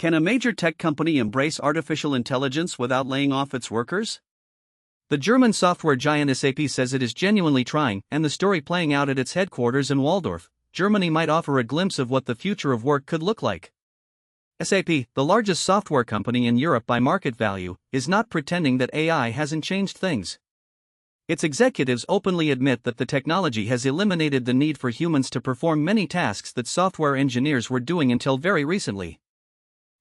Can a major tech company embrace artificial intelligence without laying off its workers? The German software giant SAP says it is genuinely trying, and the story playing out at its headquarters in Waldorf, Germany might offer a glimpse of what the future of work could look like. SAP, the largest software company in Europe by market value, is not pretending that AI hasn't changed things. Its executives openly admit that the technology has eliminated the need for humans to perform many tasks that software engineers were doing until very recently.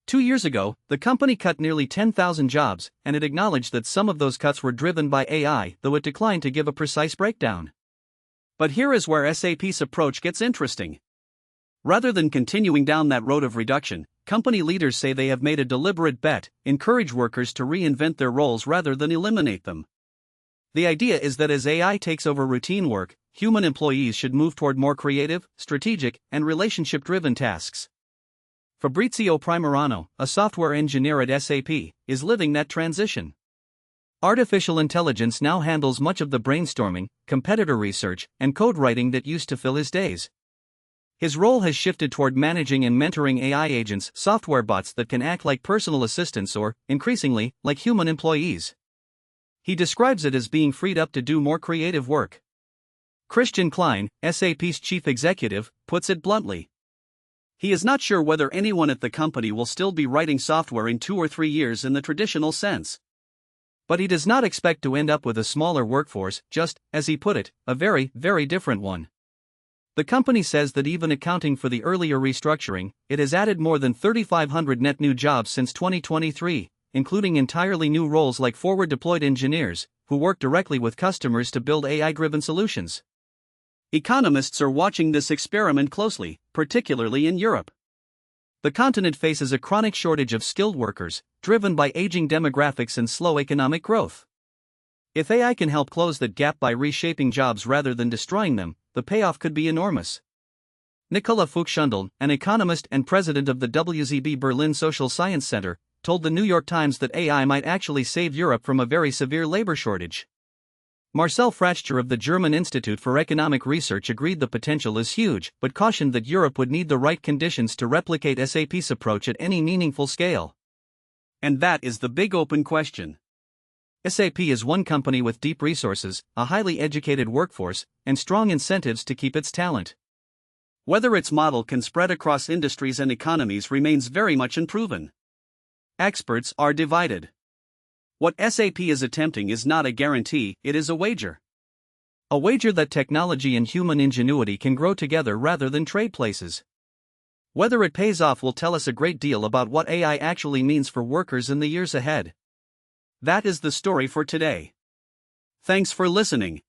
2 years ago, the company cut nearly 10,000 jobs, and it acknowledged that some of those cuts were driven by AI, though it declined to give a precise breakdown. But here is where SAP's approach gets interesting. Rather than continuing down that road of reduction, company leaders say they have made a deliberate bet: encourage workers to reinvent their roles rather than eliminate them. The idea is that as AI takes over routine work, human employees should move toward more creative, strategic, and relationship-driven tasks. Fabrizio Primerano, a software engineer at SAP, is living that transition. Artificial intelligence now handles much of the brainstorming, competitor research, and code writing that used to fill his days. His role has shifted toward managing and mentoring AI agents, software bots that can act like personal assistants or, increasingly, like human employees. He describes it as being freed up to do more creative work. Christian Klein, SAP's chief executive, puts it bluntly. He is not sure whether anyone at the company will still be writing software in 2 or 3 years in the traditional sense. But he does not expect to end up with a smaller workforce, just, as he put it, a very, very different one. The company says that even accounting for the earlier restructuring, it has added more than 3,500 net new jobs since 2023, including entirely new roles like forward-deployed engineers, who work directly with customers to build AI-driven solutions. Economists are watching this experiment closely, particularly in Europe. The continent faces a chronic shortage of skilled workers, driven by aging demographics and slow economic growth. If AI can help close that gap by reshaping jobs rather than destroying them, the payoff could be enormous. Nicola Fuchsschundel, an economist and president of the WZB Berlin Social Science Center, told the New York Times that AI might actually save Europe from a very severe labor shortage. Marcel Fratscher of the German Institute for Economic Research agreed the potential is huge, but cautioned that Europe would need the right conditions to replicate SAP's approach at any meaningful scale. And that is the big open question. SAP is one company with deep resources, a highly educated workforce, and strong incentives to keep its talent. Whether its model can spread across industries and economies remains very much unproven. Experts are divided. What SAP is attempting is not a guarantee, it is a wager. A wager that technology and human ingenuity can grow together rather than trade places. Whether it pays off will tell us a great deal about what AI actually means for workers in the years ahead. That is the story for today. Thanks for listening.